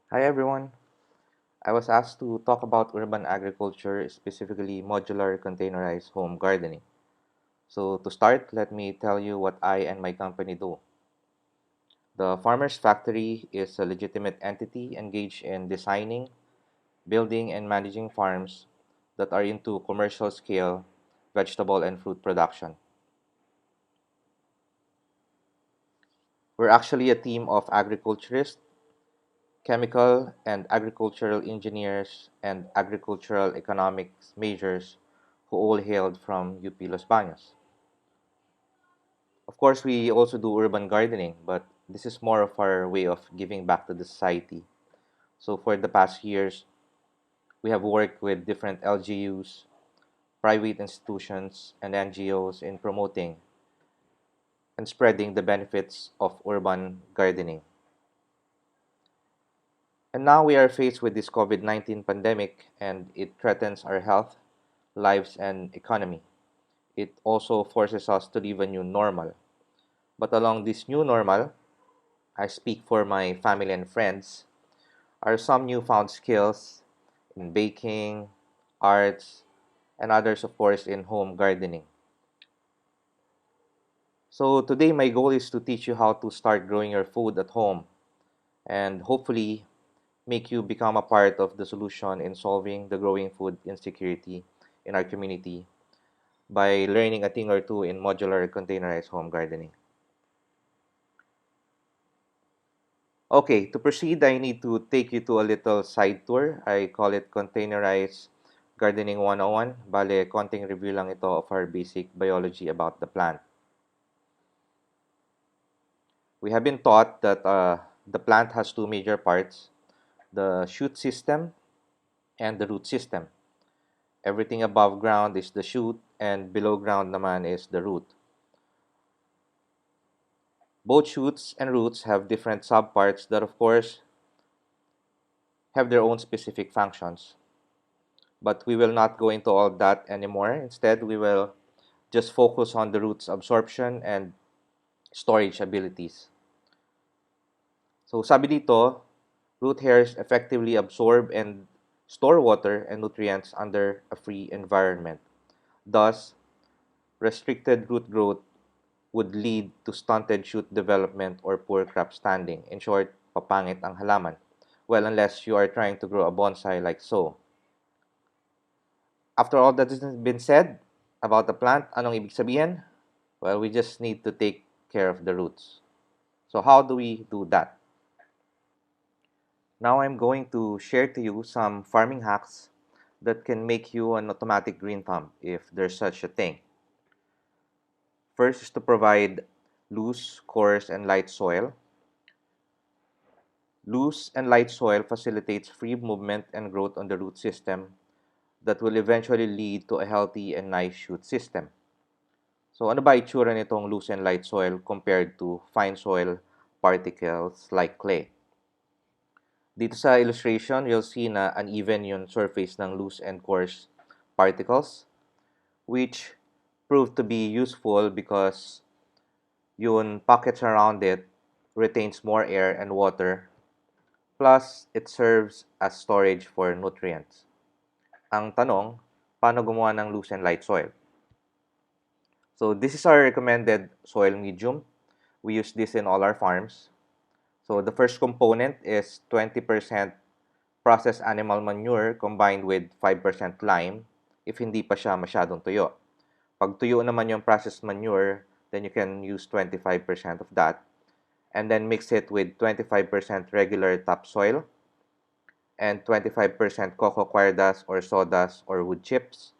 Hi everyone. I was asked to talk about urban agriculture, specifically modular containerized home gardening. So, to start, let me tell you what I and my company do. The Farmers Factory is a legitimate entity engaged in designing, building, and managing farms that are into commercial scale vegetable and fruit production. We're actually a team of agriculturists, chemical and agricultural engineers, and agricultural economics majors who all hailed from UP Los Baños. Of course, we also do urban gardening, but this is more of our way of giving back to the society. So, for the past years, we have worked with different LGUs, private institutions, and NGOs in promoting and spreading the benefits of urban gardening. And now we are faced with this COVID 19 pandemic, and it threatens our health, lives, and economy. It also forces us to live a new normal. But along this new normal, I speak for my family and friends, are some newfound skills in baking, arts, and others, of course, in home gardening. So, today, my goal is to teach you how to start growing your food at home and hopefully make you become a part of the solution in solving the growing food insecurity in our community by learning a thing or two in modular containerized home gardening. Okay, to proceed, I need to take you to a little side tour. I call it Containerized Gardening 101. Bale, konting review lang ito of our basic biology about the plant. We have been taught that the plant has two major parts, the shoot system and the root system. Everything above ground is the shoot and below ground naman is the root. Both shoots and roots have different subparts that of course have their own specific functions. But we will not go into all that anymore. Instead, we will just focus on the root's absorption and storage abilities. So sabi dito, root hairs effectively absorb and store water and nutrients under a free environment. Thus, restricted root growth would lead to stunted shoot development or poor crop standing. In short, papangit ang halaman. Well, unless you are trying to grow a bonsai like so. After all that has been said about the plant, anong ibig sabihin? Well, we just need to take care of the roots. So how do we do that? Now I'm going to share to you some farming hacks that can make you an automatic green thumb if there's such a thing. First is to provide loose, coarse, and light soil. Loose and light soil facilitates free movement and growth on the root system that will eventually lead to a healthy and nice shoot system. So ano ba itsura nitong loose and light soil compared to fine soil particles like clay? Dito sa illustration, you'll see na uneven yung surface ng loose and coarse particles, which proved to be useful because yung pockets around it retains more air and water, plus it serves as storage for nutrients. Ang tanong, paano gumawa ng loose and light soil? So this is our recommended soil medium. We use this in all our farms. So the first component is 20% processed animal manure combined with 5% lime if hindi pa siya masyadong tuyo. Pag tuyo naman yung processed manure, then you can use 25% of that. And then mix it with 25% regular topsoil and 25% coco coir dust or sawdust or wood chips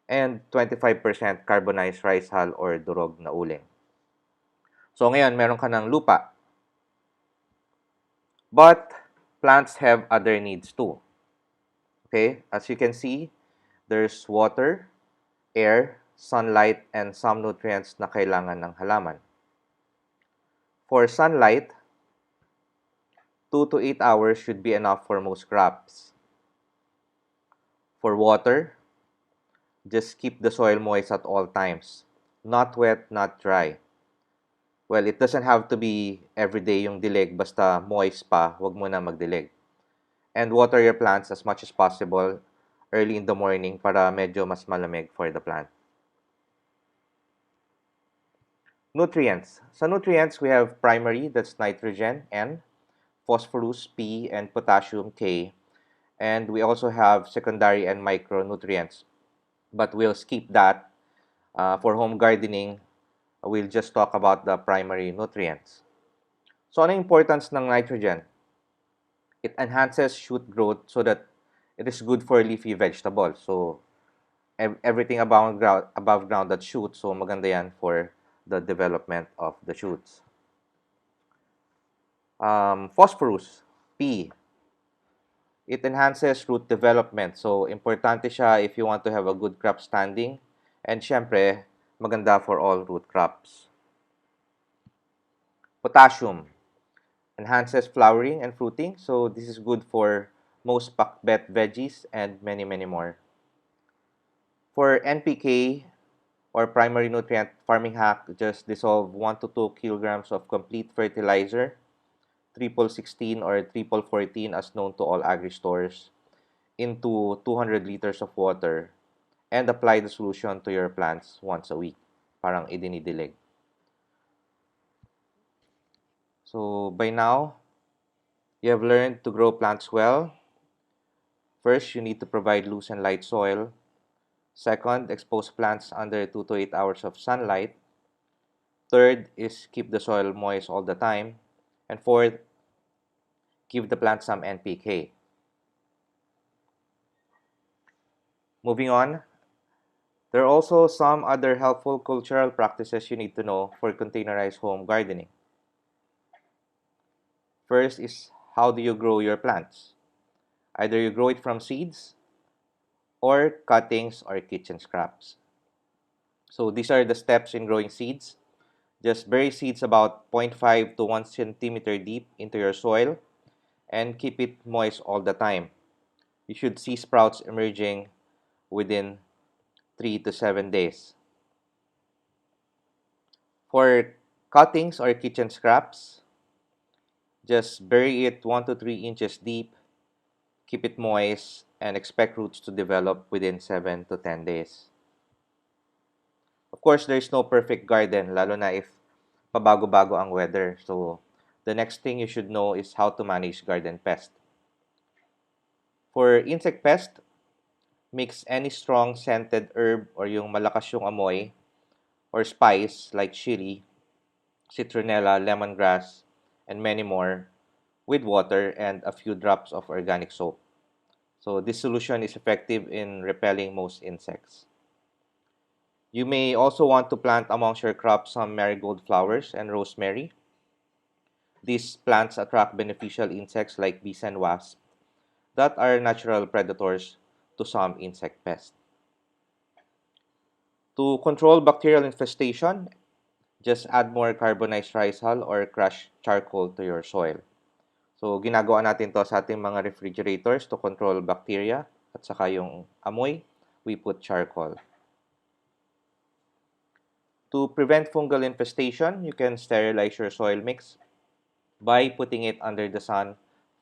and 25% carbonized rice hull or durog na uling. So ngayon, meron ka ng lupa. But plants have other needs too. Okay, as you can see, there's water, air, sunlight, and some nutrients na kailangan ng halaman. For sunlight, 2 to 8 hours should be enough for most crops. For water, just keep the soil moist at all times. Not wet, not dry. Well, it doesn't have to be everyday yung dilig, basta moist pa, wag mo na magdilig. And water your plants as much as possible early in the morning para medyo mas malamig for the plant. Nutrients. Sa nutrients, we have primary, that's nitrogen, N, phosphorus, P, and potassium, K. And we also have secondary and micronutrients. But we'll skip that. For home gardening, we'll just talk about the primary nutrients. So, ano yung importance ng nitrogen? It enhances shoot growth so that it is good for leafy vegetables. So, everything above ground that shoots, so maganda yan for the development of the shoots. Phosphorus, P. It enhances root development. So, importante siya if you want to have a good crop standing. And syempre, maganda for all root crops. Potassium enhances flowering and fruiting. So, this is good for most pakbet veggies and many, many more. For NPK, or primary nutrient farming hack, just dissolve 1 to 2 kilograms of complete fertilizer, triple 16 or triple 14 as known to all agri-stores, into 200 liters of water and apply the solution to your plants once a week. Parang idinidilig. So, by now, you have learned to grow plants well. First, you need to provide loose and light soil. Second, expose plants under 2 to 8 hours of sunlight. Third is keep the soil moist all the time. And fourth, give the plant some NPK. Moving on, there are also some other helpful cultural practices you need to know for containerized home gardening. First is how do you grow your plants? Either you grow it from seeds or cuttings or kitchen scraps. So these are the steps in growing seeds. Just bury seeds about 0.5 to 1 centimeter deep into your soil and keep it moist all the time. You should see sprouts emerging within 3 to 7 days. For cuttings or kitchen scraps, just bury it 1 to 3 inches deep, keep it moist, and expect roots to develop within 7 to 10 days. Of course, there is no perfect garden, lalo na if pabago-bago ang weather. So, the next thing you should know is how to manage garden pest. For insect pest, mix any strong scented herb or yung malakas yung amoy or spice like chili, citronella, lemongrass, and many more with water and a few drops of organic soap. So this solution is effective in repelling most insects. You may also want to plant amongst your crops some marigold flowers and rosemary. These plants attract beneficial insects like bees and wasps that are natural predators to some insect pests. To control bacterial infestation, just add more carbonized rice hull or crushed charcoal to your soil. So, ginagawa natin to sa ating mga refrigerators to control bacteria at saka yung amoy, we put charcoal. To prevent fungal infestation, you can sterilize your soil mix by putting it under the sun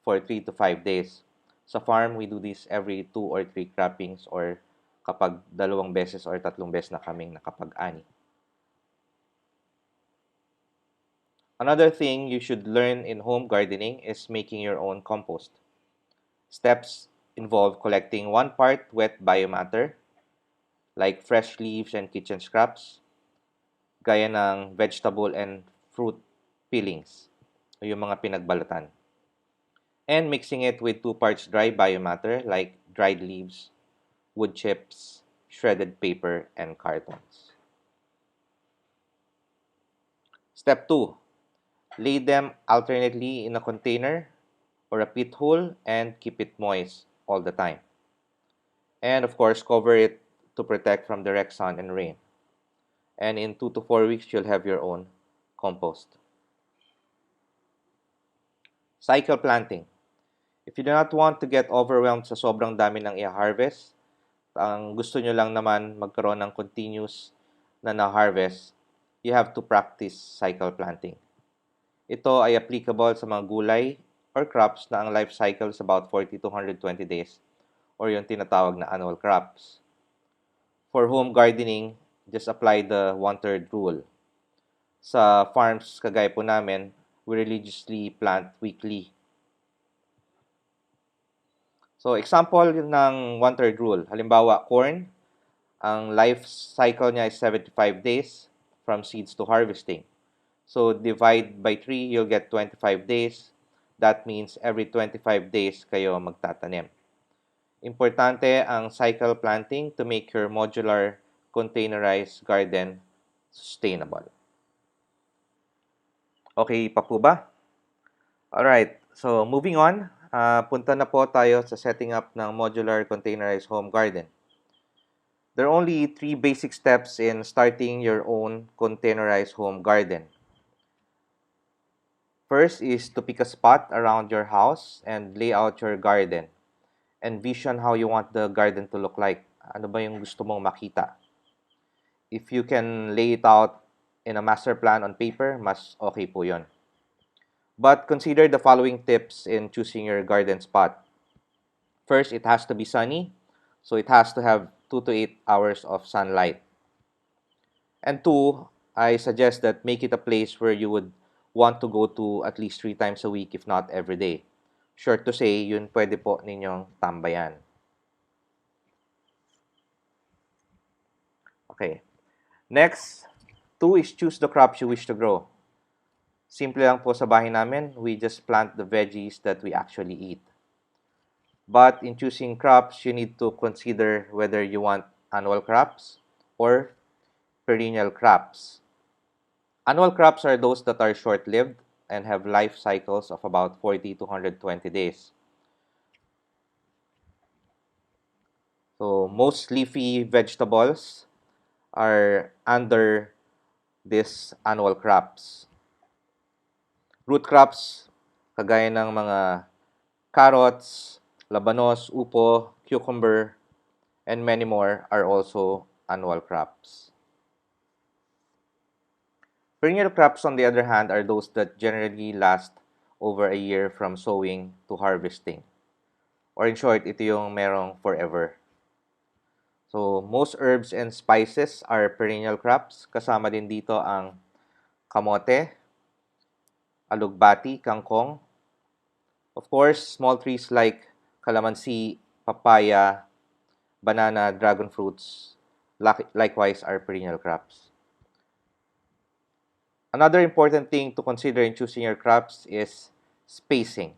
for 3 to 5 days. Sa farm, we do this every 2 or 3 croppings or kapag 2 beses or 3 beses na kaming nakapag-ani. Another thing you should learn in home gardening is making your own compost. Steps involve collecting 1 part wet biomatter, like fresh leaves and kitchen scraps, gaya ng vegetable and fruit peelings, o yung mga pinagbalatan. And mixing it with 2 parts dry biomatter, like dried leaves, wood chips, shredded paper, and cartons. Step 2. Lay them alternately in a container or a pit hole and keep it moist all the time. And of course, cover it to protect from direct sun and rain. And in 2 to 4 weeks, you'll have your own compost. Cycle planting. If you do not want to get overwhelmed sa sobrang dami ng i-harvest, ang gusto nyo lang naman magkaroon ng continuous na na-harvest, you have to practice cycle planting. Ito ay applicable sa mga gulay or crops na ang life cycle is about 40 to 120 days or yung tinatawag na annual crops. For home gardening, just apply the 1/3 rule. Sa farms kagaya po namin, we religiously plant weekly. So, example ng 1/3 rule. Halimbawa, corn, ang life cycle niya is 75 days from seeds to harvesting. So, divide by 3, you'll get 25 days. That means every 25 days kayo magtatanim. Importante ang cycle planting to make your modular containerized garden sustainable. Okay pa po ba? Alright, so moving on, punta na po tayo sa setting up ng modular containerized home garden. There are only 3 basic steps in starting your own containerized home garden. First is to pick a spot around your house and lay out your garden. Envision how you want the garden to look like. Ano ba yung gusto mong makita? If you can lay it out in a master plan on paper, mas okay po yun. But consider the following tips in choosing your garden spot. First, it has to be sunny. So it has to have 2 to 8 hours of sunlight. And 2, I suggest that make it a place where you would want to go to at least 3 times a week, if not every day. Sure to say, yun pwede po ninyong tambayan. Okay. Next, 2 is choose the crops you wish to grow. Simple lang po sa bahay namin, we just plant the veggies that we actually eat. But in choosing crops, you need to consider whether you want annual crops or perennial crops. Annual crops are those that are short-lived and have life cycles of about 40 to 120 days. So most leafy vegetables are under these annual crops. Root crops, kagaya ng mga carrots, labanos, upo, cucumber, and many more are also annual crops. Perennial crops, on the other hand, are those that generally last over a year from sowing to harvesting. Or in short, ito yung merong forever. So, most herbs and spices are perennial crops. Kasama din dito ang kamote, alugbati, kangkong. Of course, small trees like calamansi, papaya, banana, dragon fruits, likewise are perennial crops. Another important thing to consider in choosing your crops is spacing.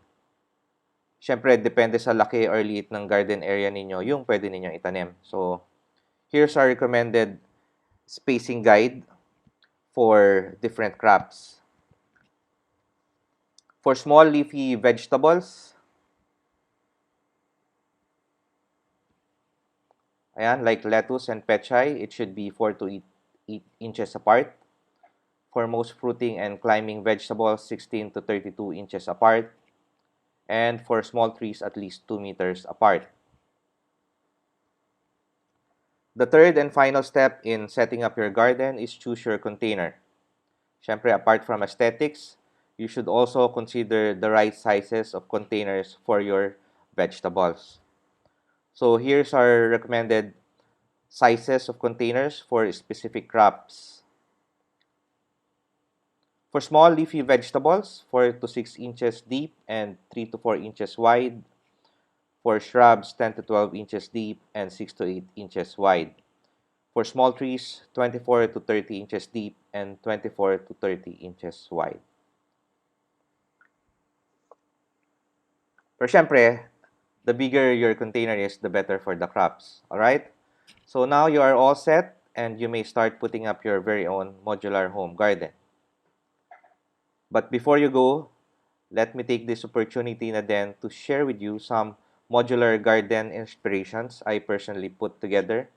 Siyempre, depende sa laki or liit ng garden area ninyo, yung pwede ninyong itanim. So, here's our recommended spacing guide for different crops. For small leafy vegetables, ayan, like lettuce and pechay, it should be 4 to 8 inches apart. For most fruiting and climbing vegetables, 16 to 32 inches apart. And for small trees, at least 2 meters apart. The third and final step in setting up your garden is choose your container. Siyempre, apart from aesthetics, you should also consider the right sizes of containers for your vegetables. So here's our recommended sizes of containers for specific crops. For small leafy vegetables, 4 to 6 inches deep and 3 to 4 inches wide. For shrubs, 10 to 12 inches deep and 6 to 8 inches wide. For small trees, 24 to 30 inches deep and 24 to 30 inches wide. Pero syempre, the bigger your container is, the better for the crops. Alright? So now you are all set and you may start putting up your very own modular home garden. But before you go, let me take this opportunity na din to share with you some modular garden inspirations I personally put together.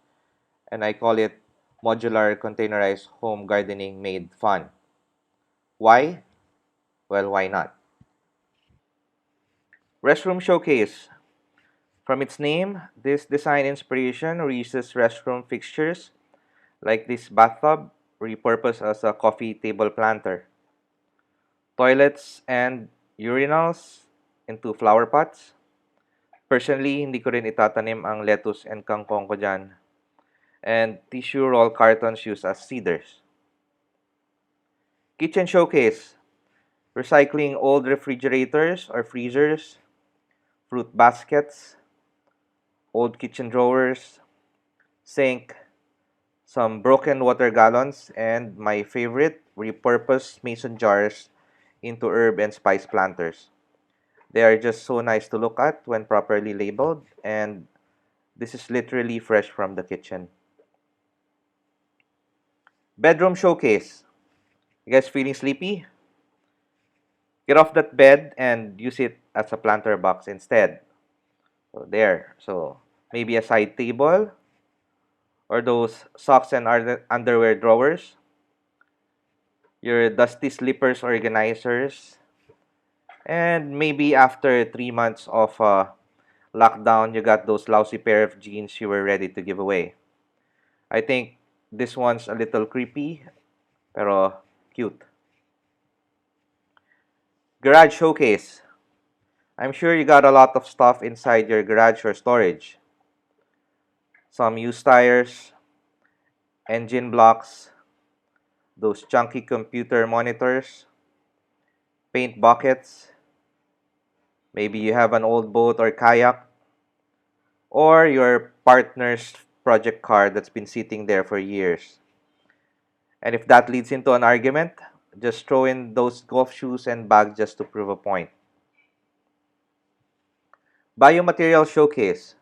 And I call it Modular Containerized Home Gardening Made Fun. Why? Well, why not? Restroom Showcase. From its name, this design inspiration reuses restroom fixtures like this bathtub repurposed as a coffee table planter. Toilets and urinals into flower pots. Personally, hindi ko rin itatanim ang lettuce and kangkong ko dyan. And tissue roll cartons used as seeders. Kitchen showcase. Recycling old refrigerators or freezers, fruit baskets, old kitchen drawers, sink, some broken water gallons, and my favorite, repurposed mason jars into herb and spice planters. They are just so nice to look at when properly labeled, and this is literally fresh from the kitchen. Bedroom showcase. You guys feeling sleepy? Get off that bed and use it as a planter box instead. So there. So maybe a side table or those socks and underwear drawers, your dusty slippers organizers, and maybe after 3 months of lockdown, you got those lousy pair of jeans you were ready to give away. I think this one's a little creepy, pero cute. Garage showcase. I'm sure you got a lot of stuff inside your garage or storage. Some used tires, engine blocks, those chunky computer monitors, paint buckets. Maybe you have an old boat or kayak, or your partner's project car that's been sitting there for years. And if that leads into an argument, just throw in those golf shoes and bag just to prove a point. Biomaterial showcase.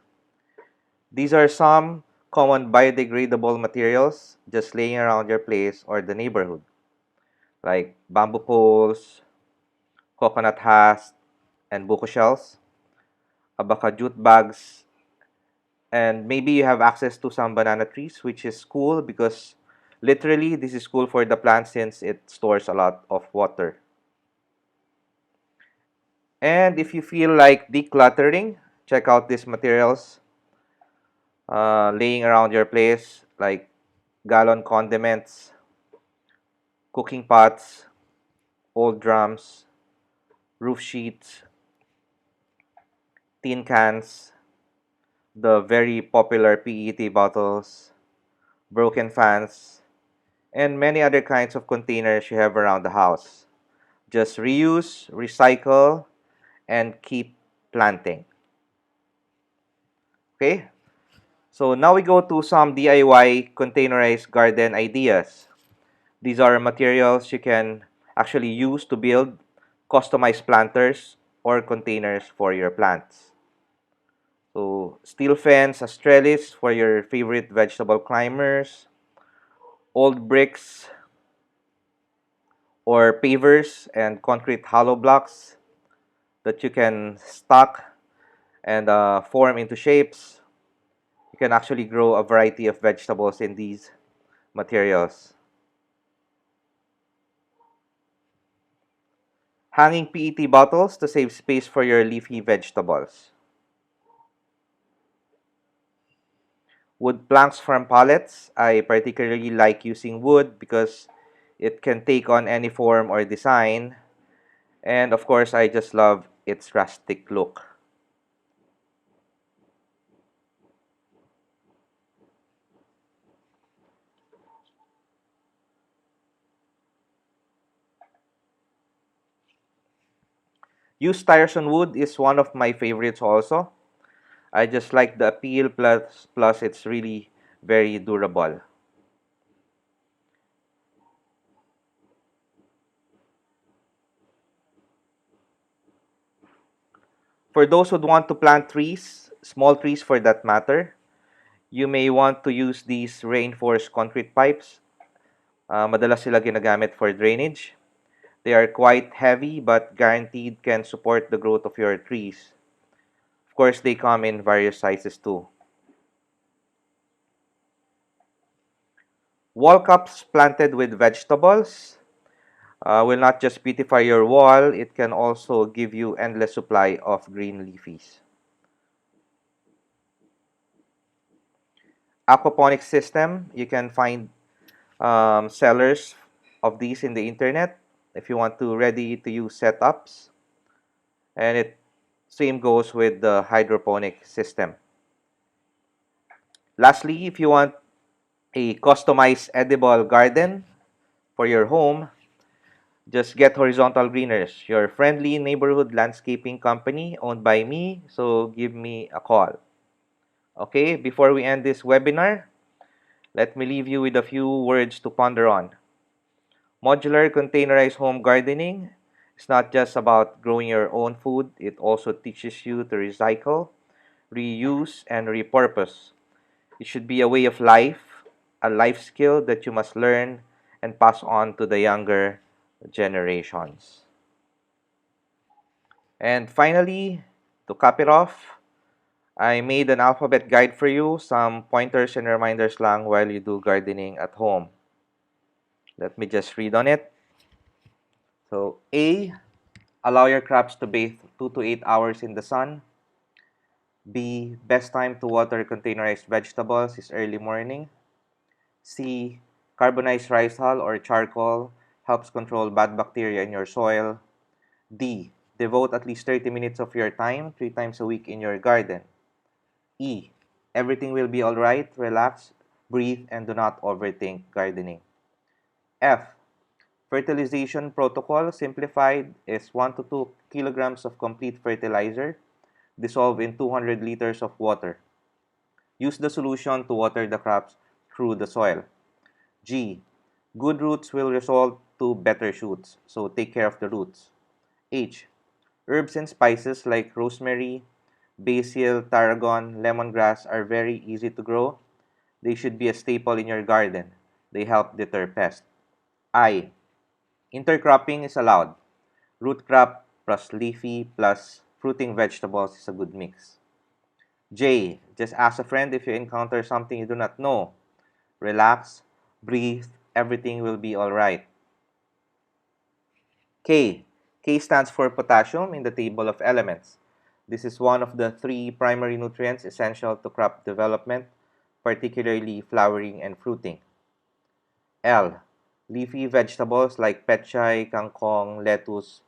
These are some common biodegradable materials just laying around your place or the neighborhood, like bamboo poles, coconut husks, and buko shells, abaca jute bags, and maybe you have access to some banana trees, which is cool because literally this is cool for the plant since it stores a lot of water. And if you feel like decluttering, check out these materials laying around your place, like gallon condiments, cooking pots, old drums, roof sheets, tin cans, the very popular PET bottles, broken fans, and many other kinds of containers you have around the house. Just reuse, recycle, and keep planting. Okay? So now we go to some DIY containerized garden ideas. These are materials you can actually use to build customized planters or containers for your plants. So steel fence as trellis for your favorite vegetable climbers, old bricks or pavers and concrete hollow blocks that you can stack and form into shapes. You can actually grow a variety of vegetables in these materials. Hanging PET bottles to save space for your leafy vegetables. Wood planks from pallets. I particularly like using wood because it can take on any form or design. And of course, I just love its rustic look. Used tires on wood is one of my favorites also. I just like the appeal plus it's really very durable. For those who want to plant trees, small trees for that matter, you may want to use these reinforced concrete pipes. Madalas sila ginagamit for drainage. They are quite heavy but guaranteed can support the growth of your trees. Of course, they come in various sizes too. Wall cups planted with vegetables will not just beautify your wall, it can also give you endless supply of green leafies. Aquaponics system, you can find sellers of these in the internet if you want to ready to use setups. And it Same goes with the hydroponic system. Lastly, if you want a customized edible garden for your home, just get Horizontal Greeners, your friendly neighborhood landscaping company owned by me. So give me a call. Okay, before we end this webinar, let me leave you with a few words to ponder on. Modular containerized home gardening is not just about growing your own food, it also teaches you to recycle, reuse, and repurpose. It should be a way of life, a life skill that you must learn and pass on to the younger generations. And finally, to cap it off, I made an alphabet guide for you, some pointers and reminders lang while you do gardening at home. Let me just read on it. So, A, allow your crops to bathe 2 to 8 hours in the sun. B, best time to water containerized vegetables is early morning. C, carbonized rice hull or charcoal helps control bad bacteria in your soil. D, devote at least 30 minutes of your time 3 times a week in your garden. E, everything will be alright, relax, breathe, and do not overthink gardening. F, fertilization protocol simplified is 1 to 2 kilograms of complete fertilizer dissolved in 200 liters of water. Use the solution to water the crops through the soil. G, good roots will result to better shoots, so take care of the roots. H, herbs and spices like rosemary, basil, tarragon, lemongrass are very easy to grow. They should be a staple in your garden. They help deter pests. I, intercropping is allowed. Root crop plus leafy plus fruiting vegetables is a good mix. J, just ask a friend if you encounter something you do not know. Relax, breathe, everything will be alright. K, K stands for potassium in the table of elements. This is one of the 3 primary nutrients essential to crop development, particularly flowering and fruiting. L, leafy vegetables like pechay, kangkong, lettuce,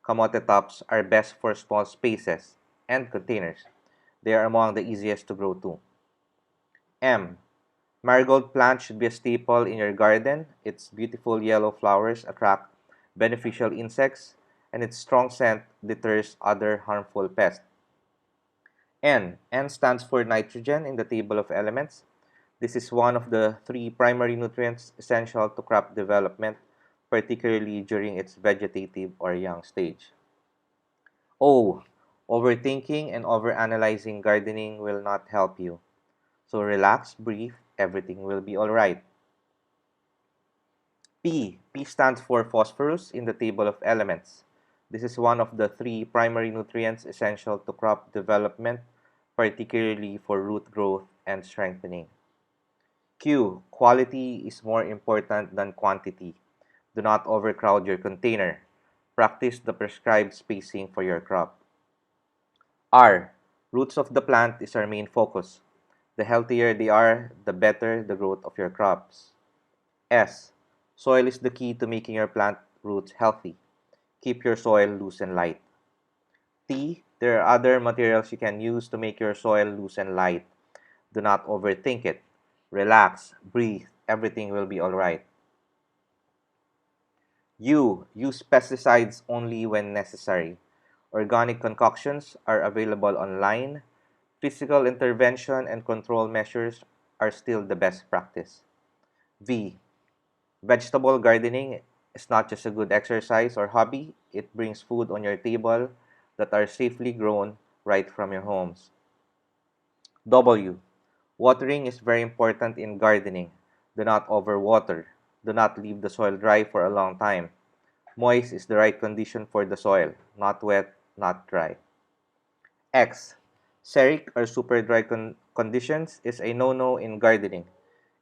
kamote tops are best for small spaces and containers. They are among the easiest to grow too. M, marigold plant should be a staple in your garden. Its beautiful yellow flowers attract beneficial insects, and its strong scent deters other harmful pests. N stands for nitrogen in the table of elements. This is one of the 3 primary nutrients essential to crop development, particularly during its vegetative or young stage. O, overthinking and overanalyzing gardening will not help you. So relax, breathe, everything will be alright. P stands for phosphorus in the table of elements. This is one of the 3 primary nutrients essential to crop development, particularly for root growth and strengthening. Q, quality is more important than quantity. Do not overcrowd your container. Practice the prescribed spacing for your crop. R, roots of the plant is our main focus. The healthier they are, the better the growth of your crops. S, soil is the key to making your plant roots healthy. Keep your soil loose and light. T, there are other materials you can use to make your soil loose and light. Do not overthink it. Relax, breathe, everything will be alright. U, use pesticides only when necessary. Organic concoctions are available online. Physical intervention and control measures are still the best practice. V, vegetable gardening is not just a good exercise or hobby, it brings food on your table that are safely grown right from your homes. W, watering is very important in gardening. Do not overwater. Do not leave the soil dry for a long time. Moist is the right condition for the soil, not wet, not dry. X, xeric or super dry conditions is a no-no in gardening.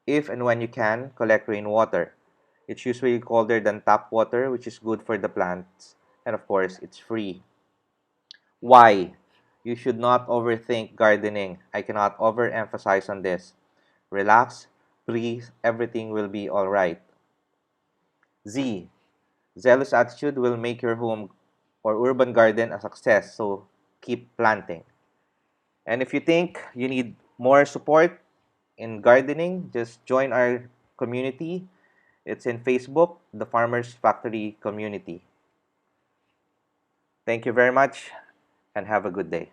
If and when you can, collect rainwater. It's usually colder than tap water, which is good for the plants. And of course, it's free. Y, you should not overthink gardening. I cannot overemphasize on this. Relax, breathe, everything will be alright. Z, zealous attitude will make your home or urban garden a success, so keep planting. And if you think you need more support in gardening, just join our community. It's in Facebook, the Farmers Factory Community. Thank you very much and have a good day.